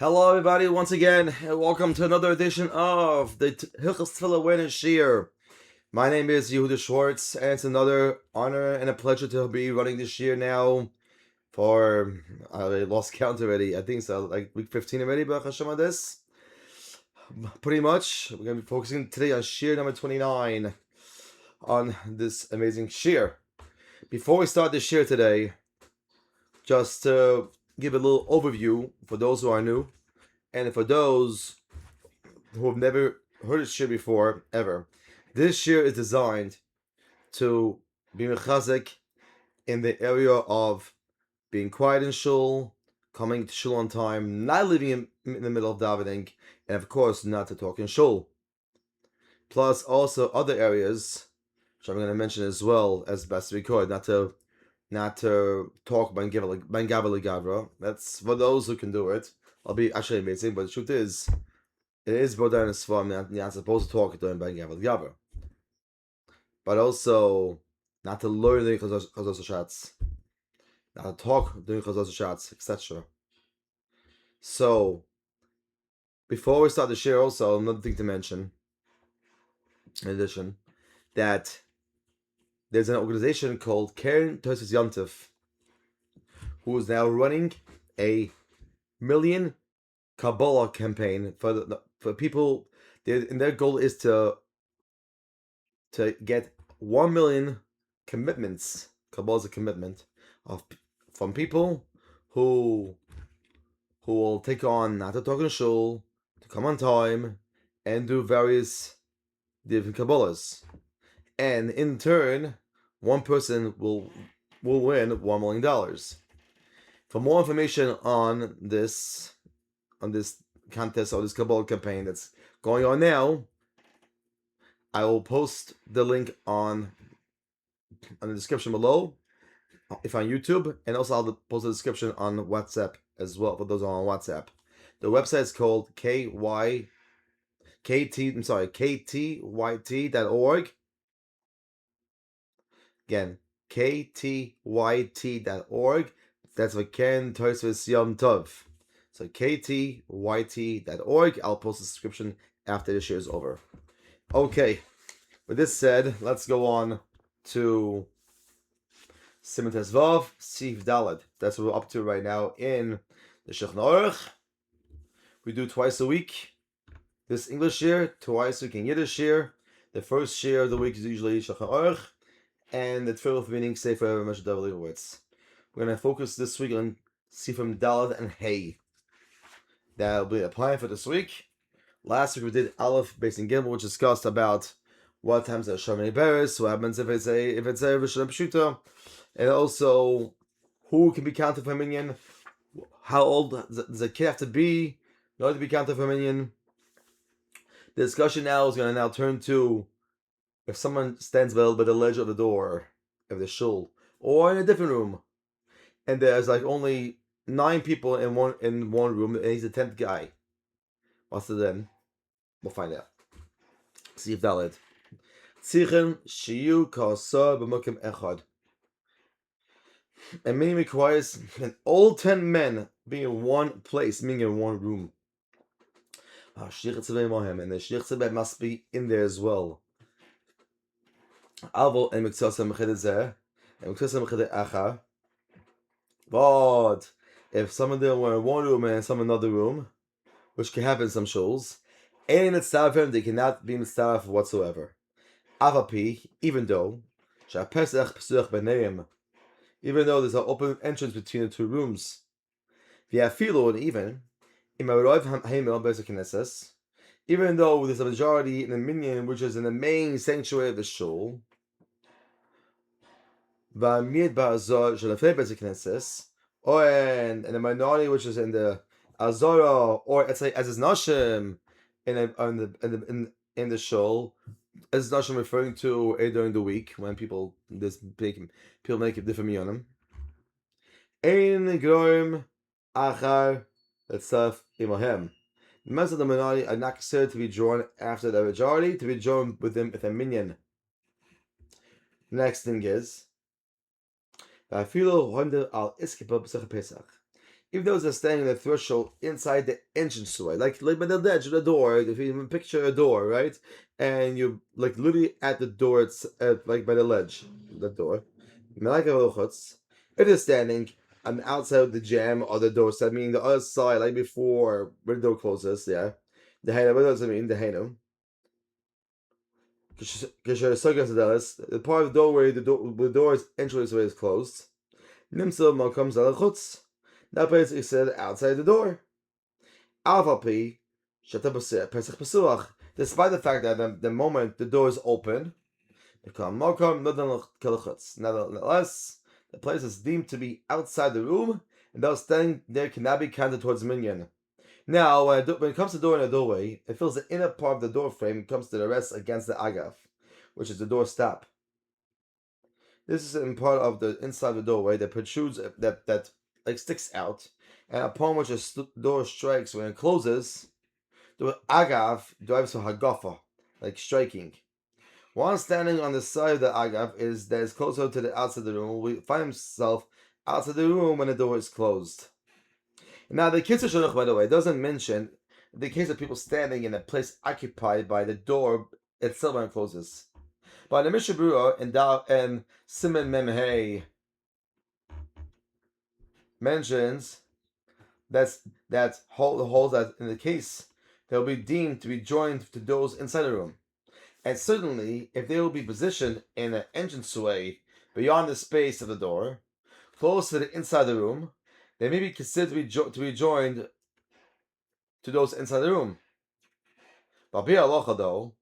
Hello, everybody, once again, and welcome to another edition of the Hilchos Tefillah Awareness Shiur. My name is Yehudah Schwartz, and it's another honor and a pleasure to be running this year now for, I lost count already, I think it's like week 15 already, Baruch Hashem on this. Pretty much, we're going to be focusing today on Shiur number 29, on this amazing Shiur. Before we start this Shiur today, just to give a little overview for those who are new, and for those who have never heard of Shiur before, ever. This Shiur is designed to be mechazik in the area of being quiet in shul, coming to shul on time, not living in the middle of davening, and of course not to talk in shul. Plus also other areas, which I'm going to mention as well as best we could, not to talk ben gavra. That's for those who can do it. I'll be actually amazing, but the truth is, it is Bodan and Svam, you're not supposed to talk during ben gavra. But also, not to learn during Chazos Shots, not to talk during Chazos Shots, etc. So, before we start the Shiur, also, another thing to mention, in addition, that there's an organization called Keren Tosfos Yom Tov, who is now running a million kabolos campaign for people. And their goal is to get 1 million commitments, kabolos a commitment from people who will take on not to talk in shul, to come on time, and do various different kabolos. And in turn, one person will win $1 million. For more information on this contest or this kabolos campaign that's going on now, I will post the link on the description below, if on YouTube, and also I'll post the description on WhatsApp as well for those on WhatsApp. The website is called ktyt.org. Again, ktyt.org. That's for Keren Tosfos Yom Tov. So ktyt.org. I'll post the description after the Shiur is over. Okay, with this said, let's go on to Siman Tesvav, Sif Daled. That's what we're up to right now in the Shulchan Aruch. We do twice a week. This English Shiur, twice a week in Yiddish Shiur. The first Shiur of the week is usually Shulchan Aruch, and the Tefillah meaning Sefer R Yehudah Schwartz. We're going to focus this week on Sifim Daled and Hey. That'll be a plan for this week. Last week we did Aleph, Bais and Gimel, which discussed about what times are Shavnei Beres, what happens if it's a Rishon Pshuta, and also who can be counted for a minyan, how old does a kid have to be in order to be counted for a minyan. The discussion now is going to turn to if someone stands by the ledge of the door of the shul or in a different room, and there's like only 9 people in one room, and he's the 10th guy. What's the then? We'll find out. See if Dalet. Tzichem shiyu kasar b'mukim echad. And meaning requires all 10 men being in one place, meaning in one room. And the shlich tzibah must be in there as well. Avo and miksasa mechedezeh and miksasa mechedeh. But if some of them were in one room and some in another room, which can happen in some shuls, and mitzvah they cannot be mitzvah whatsoever. Avapi, even though shapesach pesuach b'neim, even though there's an open entrance between the two rooms. V'afilu, and even even though there's a majority in the minyan which is in the main sanctuary of the shul, or and the minority which is in the azara, or it's like as is nashim in the shul, as is nashim referring to during the week when people make different minyanim. Ein groim achar etzaf imahem. The members of the minority are not considered to be drawn after the majority, to be drawn with them with a minyan. Next thing is, if those are standing in the threshold inside the entranceway, like by the ledge of the door, if you even picture a door, right, and you're like literally at the door, it's like by the ledge, the door. If they're standing on the outside of the jam or the door, so meaning the other side, like before where the door closes, yeah. The Hainam, what does it mean? The Hainam. The part of the door where the door's entranceway is closed. Nimsa Malcolm's Alachutz. That basically said outside the door. Alvapi Shatabasir Pesach Pasuach. Despite the fact that the moment the door is open, nevertheless, the place is deemed to be outside the room, and those standing there cannot be counted towards minyan. Now, when it comes to the door in a doorway, it fills the inner part of the door frame and comes to the rest against the agaf, which is the door stop. This is in part of the inside of the doorway that protrudes, that like sticks out, and upon which the door strikes when it closes. The agav drives for hagafa, like striking. One standing on the side of the agav that is closer to the outside of the room will find himself outside the room when the door is closed. Now, the Kitzur Shulchan, by the way, doesn't mention the case of people standing in a place occupied by the door itself when it closes. But in the Mishnah Berurah and Siman Memhei mentions that holds that in the case they'll be deemed to be joined to doors inside the room. And certainly, if they will be positioned in an entranceway beyond the space of the door, close to the inside of the room, they may be considered to be joined to those inside the room. But Halacha, though,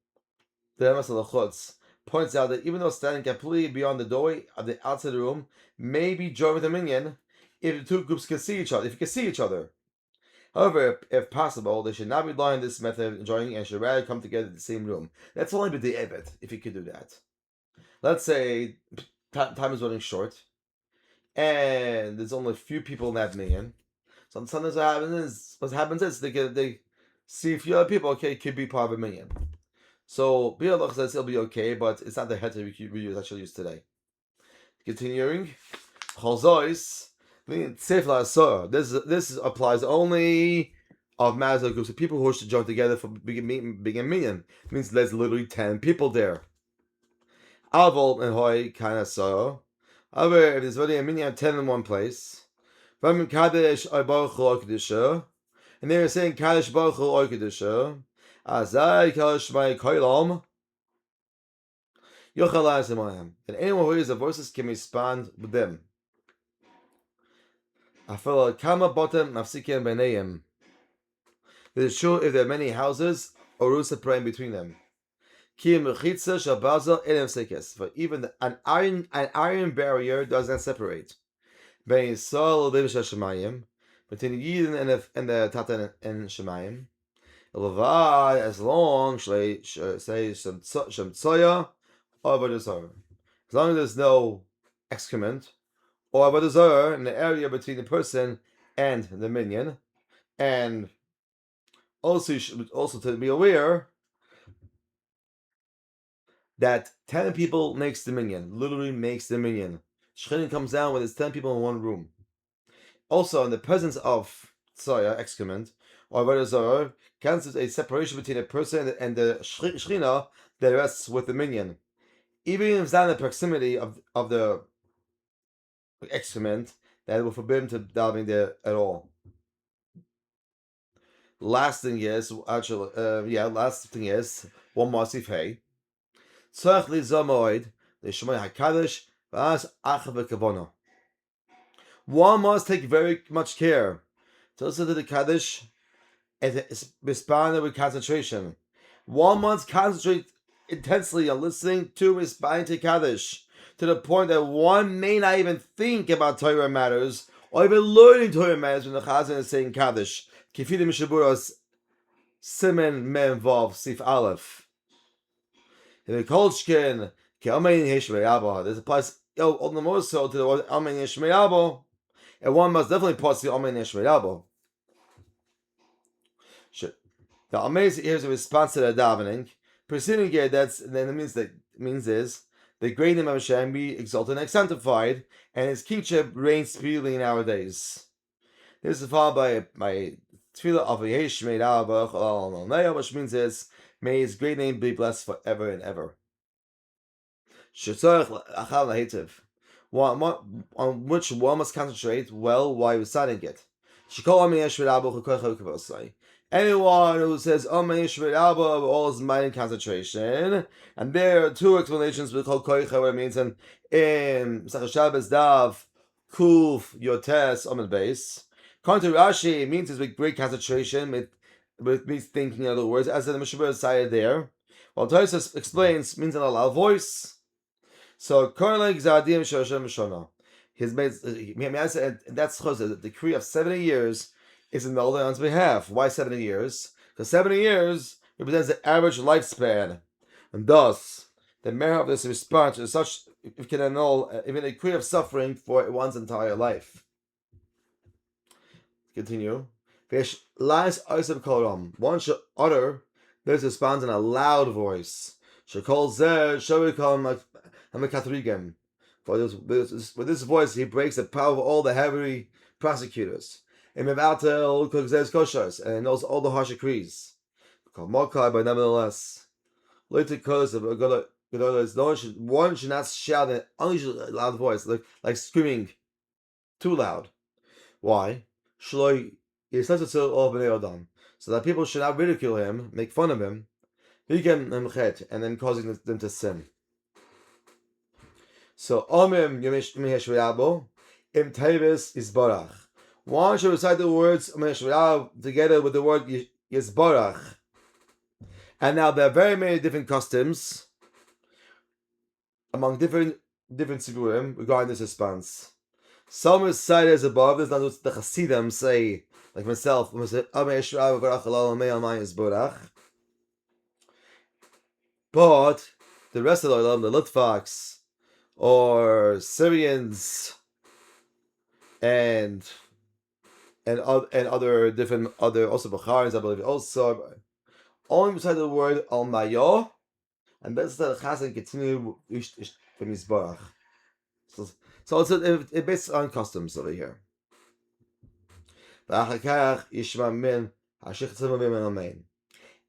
the Emes Alachutz points out that even though standing completely beyond the doorway of the outside of the room may be joined with a minyan, if the two groups can see each other, if you can see each other. However, if possible, they should not rely on this method of joining and should rather come together in the same room. That's only with the evet, if you could do that. Let's say time is running short, and there's only a few people in that minyan. Sometimes what happens is they see a few other people. Okay, could be part of a minyan. So Bialach says it'll be okay, but it's not the heter we actually use today. Continuing, Chalzois. This applies only of matters of groups of people who wish to join together for big minyan. It means there's literally 10 people there. Avol and Hoy kind of so. However, if there's already a minyan of 10 in one place, and they were saying Kadesh Baruch Hu Oikidusha, Azai Kadesh Mai Koilam, Yochal Azimayim. And anyone who hears the voices can respond with them. After Kama Bottom Mafsikim Beneim. It is sure if there are many houses or roofs praying between them. For even an iron barrier does not separate. Between the Yidden and the Tatan and Shemayim. As long say Shem Tzoya or Avodah. As long as there's no excrement or Avodah in the area between the person and the minyan, and also you should also to be aware that 10 people makes the minyan, literally makes the minyan. Shechin comes down when there's 10 people in one room. Also, in the presence of tzoya, excrement, or avodah constitutes a separation between a person and the shechina that rests with the minyan. Even if it's not in the proximity of the excrement, that will forbid him to davening there at all. Last thing is, one more sifhei. Tzarech li zamoid l'shmoi hakadosh v'as achav v'kavono. One must take very much care to listen to the Kaddish and respond with concentration. One must concentrate intensely on listening to responding to Kaddish to the point that one may not even think about Torah matters or even learning Torah matters when the Chazan is saying Kaddish. Kifida Mishaburas Simen Mem Vav Sif Aleph. In the Kolchkin, this applies all the more so to the word Amen Yeshme'abo. And one must definitely pause the Amen Yeshme'abo. The amazing here's a response to the davening. Preceding here, means is the great name of Hashem be exalted and sanctified, and His kingship reigns speedily nowadays. This is followed by Tefillah of Yesh Meid Abba, which means is, may his great name be blessed forever and ever. On which one must concentrate well while reciting it. Anyone who says with all his mind and concentration, and there are two explanations with Kol Koicha, what it means in Shabbos Dav Kuf Yotes Amid Base. According to Rashi, it means it's with great concentration, with me thinking, in other words, as the Mishabur cited there. While Tosfos explains, means in a loud voice. So Korneg Zadim Shoshem Shona. His mates, that's the decree of 70 years is in the Older One's behalf. Why 70 years? Because 70 years represents the average lifespan. And thus, the merit of this response is such, it can annul even a decree of suffering for one's entire life. Continue. One should utter this response in a loud voice. With this voice, he breaks the power of all the heavy prosecutors. And knows all the harsh decrees. But nevertheless, one should not shout in an unusually loud voice, like screaming too loud. Why? So that people should not ridicule him, make fun of him, and then causing them to sin. So, Omim Yom Im Tevis Yisbarach. One should recite the words together with the word Yisbarach. And now there are very many different customs among different Sigurim regarding this response. Some recite as above. This is not what the Hasidim say, like myself. But the rest of the Olam, the Litvaks, or Syrians, and other different also Bukharis, I believe, also only beside the word Al Mayo, and that's the Chazan continue from Yisbarach. So it's based on customs over here.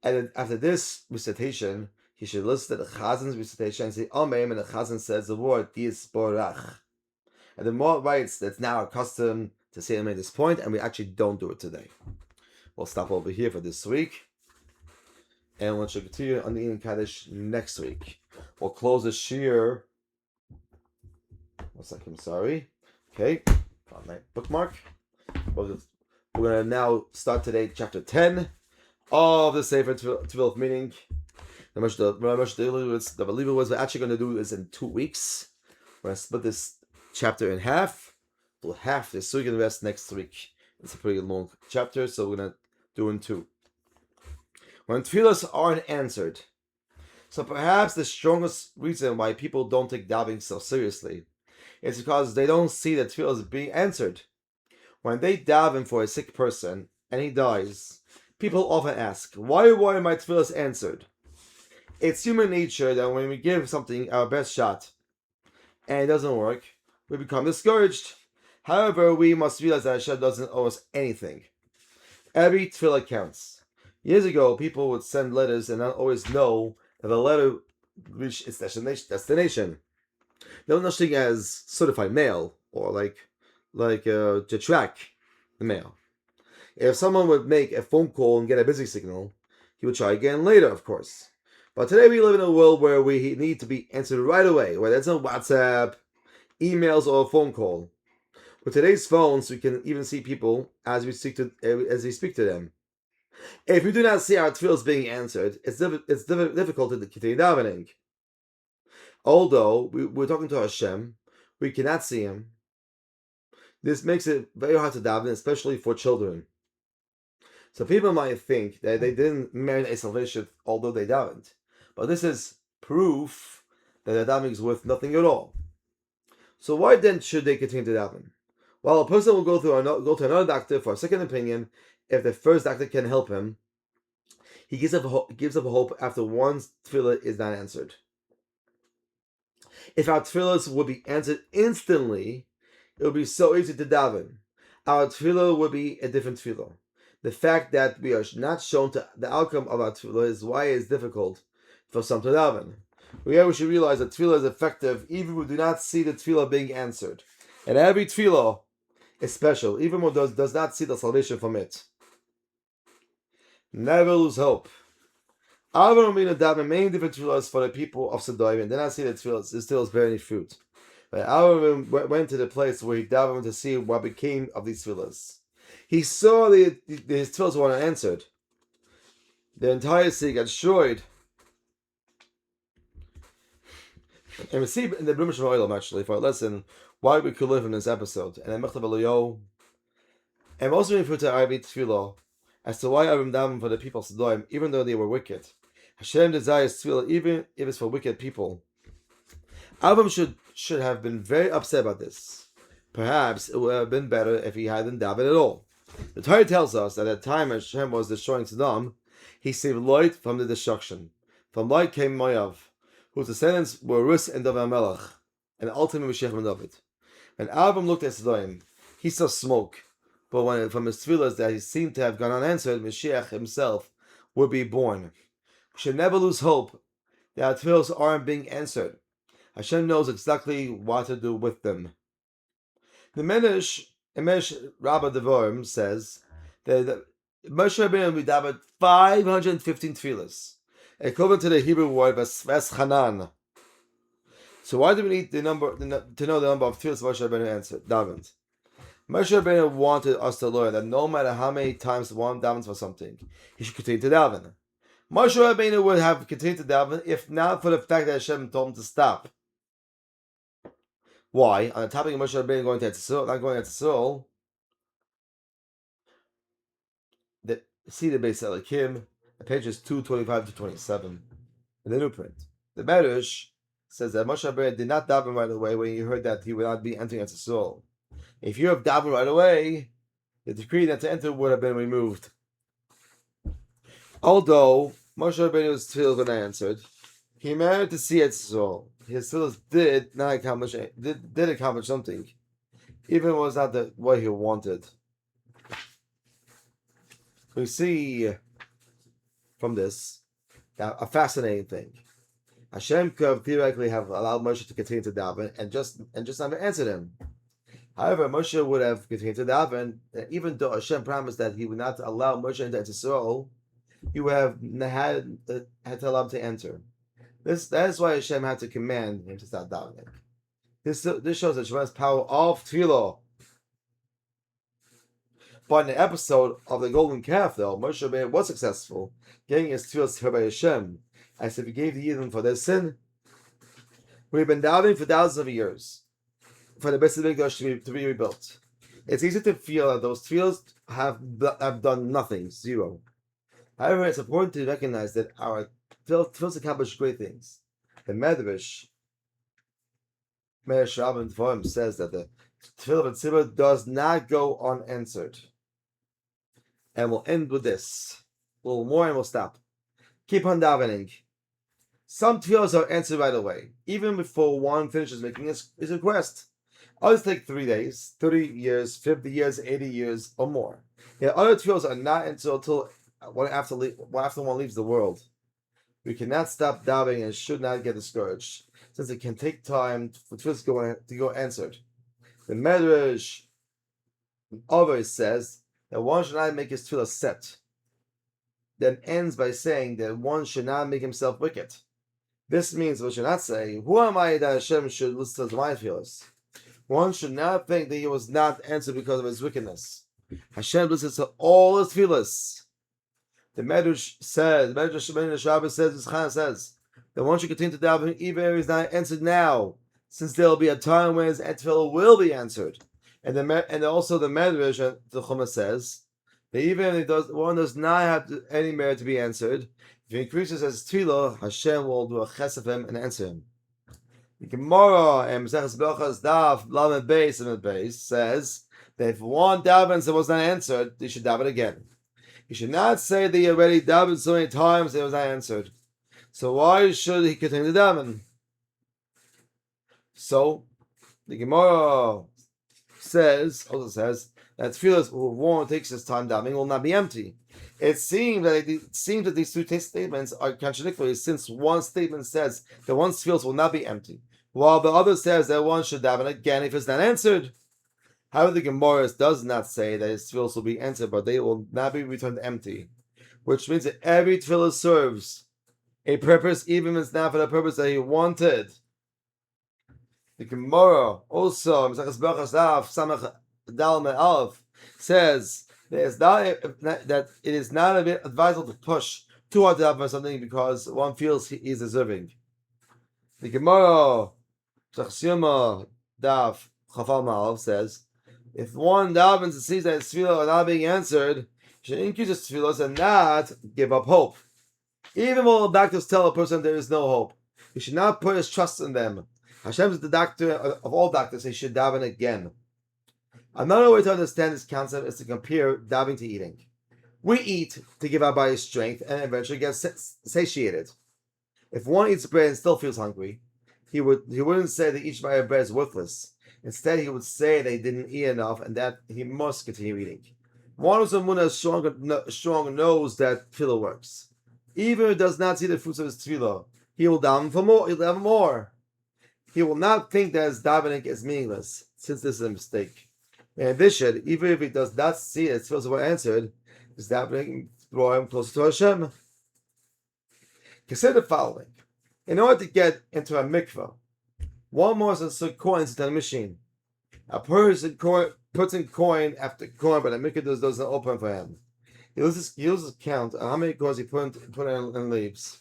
And after this recitation, he should listen to the Chazan's recitation and say Amen, and the Chazan says the word Yisbarach. And the Moat writes that's now a custom to say Amen at this point, and we actually don't do it today. We'll stop over here for this week, and we'll continue on the Eden Kaddish next week. We'll close the shiur. 1 second, I'm sorry. Okay, on my bookmark. We're going to now start today, chapter 10 of the Sefer Tefillah meaning. The believer was we're actually going to do this in 2 weeks. We're going to split this chapter in half. We'll half this week and the rest next week. It's a pretty long chapter, so we're going to do in 2. When tefillahs aren't answered. So perhaps the strongest reason why people don't take davening so seriously is because they don't see that tefillah is being answered. When they daven for a sick person and he dies, people often ask, why are my tefillahs answered? It's human nature that when we give something our best shot and it doesn't work, we become discouraged. However, we must realize that Hashem doesn't owe us anything. Every tefillah counts. Years ago, people would send letters and not always know that the letter reached its destination. No such thing as certified mail or to track the mail. If someone would make a phone call and get a busy signal, he would try again later, of course. But today we live in a world where we need to be answered right away, whether it's on WhatsApp, emails, or a phone call. With today's phones, we can even see people as we speak to them. If we do not see our tefillos being answered, it's difficult to continue davening. Although we're talking to Hashem, we cannot see Him. This makes it very hard to daven, especially for children. So people might think that they didn't merit a salvation although they davened. But this is proof that their davening is worth nothing at all. So why then should they continue to daven? Well, a person will go to another doctor for a second opinion if the first doctor can help him. He gives up hope after one tefillah is not answered. If our tefillahs would be answered instantly, it would be so easy to daven. our tefillah would be a different tefillah. The fact that we are not shown to the outcome of our tefillah is why it's difficult for some to daven. We should realize that tefillah is effective even if we do not see the tefillah being answered. And every tefillah is special, even when one does not see the salvation from it. Never lose hope. Avram Avinu daven many different tefillahs for the people of Sodom and did not see the tefillahs bear any fruit. But Avram went to the place where he davened to see what became of these tefillahs. He saw his tefillahs were unanswered. The entire city got destroyed. And we see in the Blumish Oilam actually for a lesson why we could live in this episode. And then Mechtav Eliyahu, and also refer to Arvi Tefillah as to why Avram davened for the people of Sodom, even though they were wicked. Hashem desires tefillah even if it's for wicked people. Avram should have been very upset about this. Perhaps it would have been better if he hadn't davened at all. The Torah tells us that at the time Hashem was destroying Sodom, he saved Lot from the destruction. From Lot came Moav, whose descendants were Rus and David Melech, and ultimately Mashiach ben David. When Avram looked at Sodom, he saw smoke. But when from his tefillahs that he seemed to have gone unanswered, Mashiach himself would be born. We should never lose hope that our tefillahs aren't being answered. Hashem knows exactly what to do with them. The Medrash Rabbah Devarim says that Moshe Rabbeinu we davened 515 tefillahs, equivalent to the Hebrew word Veschanan. So why do we need to know the number of tefillahs Moshe Rabbeinu answered? Davened. Moshe Rabbeinu wanted us to learn that no matter how many times one davens for something, he should continue to daven. Moshe Rabbeinu would have continued to daven if not for the fact that Hashem told him to stop. Why? On the topic of Moshe Rabbeinu going to Etzil, not going to Etzil, see the Bais Medresh, pages 225 to 27 in the new print. The Medrash says that Moshe Rabbeinu did not daven right away when he heard that he would not be entering Etzil. If you have davened right away, the decree that to enter would have been removed. Although Moshe Rabbeinu's tefillah was answered, he managed to see Etzil. His tefillahs did accomplish something, even if it was not the way he wanted. We see from this a fascinating thing. Hashem could theoretically have allowed Moshe to continue to daven and just never answered him. However, Moshe would have continued to daven, even though Hashem promised that he would not allow Moshe into Israel, he would have had to allow him to enter. That is why Hashem had to command him to start davening. This shows the tremendous power of Tefillah. But in the episode of the golden calf, though, Moshe Rabbeinu was successful, getting his tefillah heard by Hashem, as if he gave the Yidden for their sin. We've been davening for thousands of years for the Bais Medresh to be rebuilt. It's easy to feel that those tefillahs have done nothing, zero. However, it's important to recognize that our tefillahs accomplish great things. The Medresh Rabbah Devarim says that the tefillah of Tzibur does not go unanswered. And we'll end with this. A little more and we'll stop. Keep on davening. Some tefillahs are answered right away, even before one finishes making his request. Others take 3 days, 30 years, 50 years, 80 years, or more. Yet other tefillahs are not answered until after one leaves the world. We cannot stop davening and should not get discouraged, since it can take time for tefillahs to go answered. The Medrash always says that one should not make his tefillah set, then ends by saying that one should not make himself wicked. This means one should not say, "Who am I that Hashem should listen to my tefillahs?" One should not think that he was not answered because of his wickedness. Hashem listens to all his tefillahs. The Medrash says, that one should continue to daven even if he's not answered now, since there will be a time when his tefillah will be answered. And also the Medrash and the Chumah says that even if one does not have any merit to be answered, if he increases his tefillah, Hashem will do a chesed of him and answer him. The Gemara and Maseches Brachos Daf Lamed Bais and Bais says that if one davens and was not answered, he should daven again. He should not say that he already davened so many times that it was not answered. So why should he continue to daven? So the Gemara also says that tefillah one takes his time davening will not be empty. It seems that these two statements are contradictory, since one statement says that one's tefillah will not be empty, while the other says that one should daven again if it's not answered. However, the Gemara does not say that his tefillah will be answered, but they will not be returned empty, which means that every tefillah serves a purpose, even if it's not for the purpose that he wanted. The Gemara also says that it is not advisable to push too hard to daven for something because one feels he is deserving. The Gemara Daf Chafal Ma'alav says, if one davens and sees that his tefillah are not being answered, he should increase his tefillah and not give up hope. Even though the doctors tell a person there is no hope, he should not put his trust in them. Hashem is the doctor of all doctors. He should daven again. Another way to understand this concept is to compare davening to eating. We eat to give our body strength and eventually get satiated. If one eats bread and still feels hungry, he wouldn't say that each bite of bread is worthless. Instead, he would say that he didn't eat enough and that he must continue eating. One who's strong knows that tefillah works. Even if he does not see the fruits of his tefillah, he will daven for more. He'll daven more. He will not think that his davening is meaningless, since this is a mistake. In addition, even if he does not see his tefillah were answered, his davening brought him closer to Hashem. Consider the following: in order to get into a mikveh, one must insert coins into the machine. A person puts in coin after coin, but the mikveh doesn't open for him. He uses count on how many coins he put in and leaves.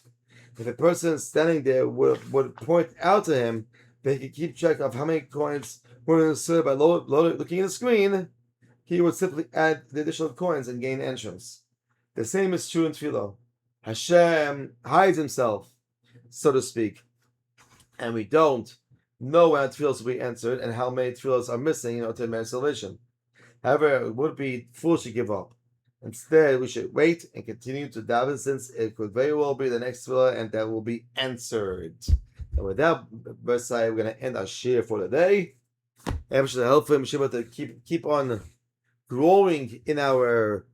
If a person standing there would point out to him that he could keep track of how many coins were inserted by looking at the screen, he would simply add the additional coins and gain entrance. The same is true in tefillah. Hashem hides himself, so to speak, and we don't know when tefillah will be answered and how many tefillahs are missing in order to merit salvation. However, it would be foolish to give up. Instead, we should wait and continue to daven, since it could very well be the next tefillah and that will be answered. And with that, we're going to end our shiur for the day. And we should help him to keep on growing in our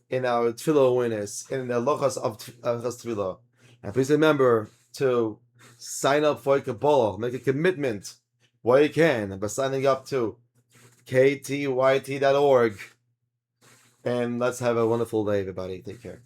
tefillah awareness, in the halachas of tefillah. And please remember to sign up for a kabolos, make a commitment while you can by signing up to ktyt.org. And let's have a wonderful day, everybody. Take care.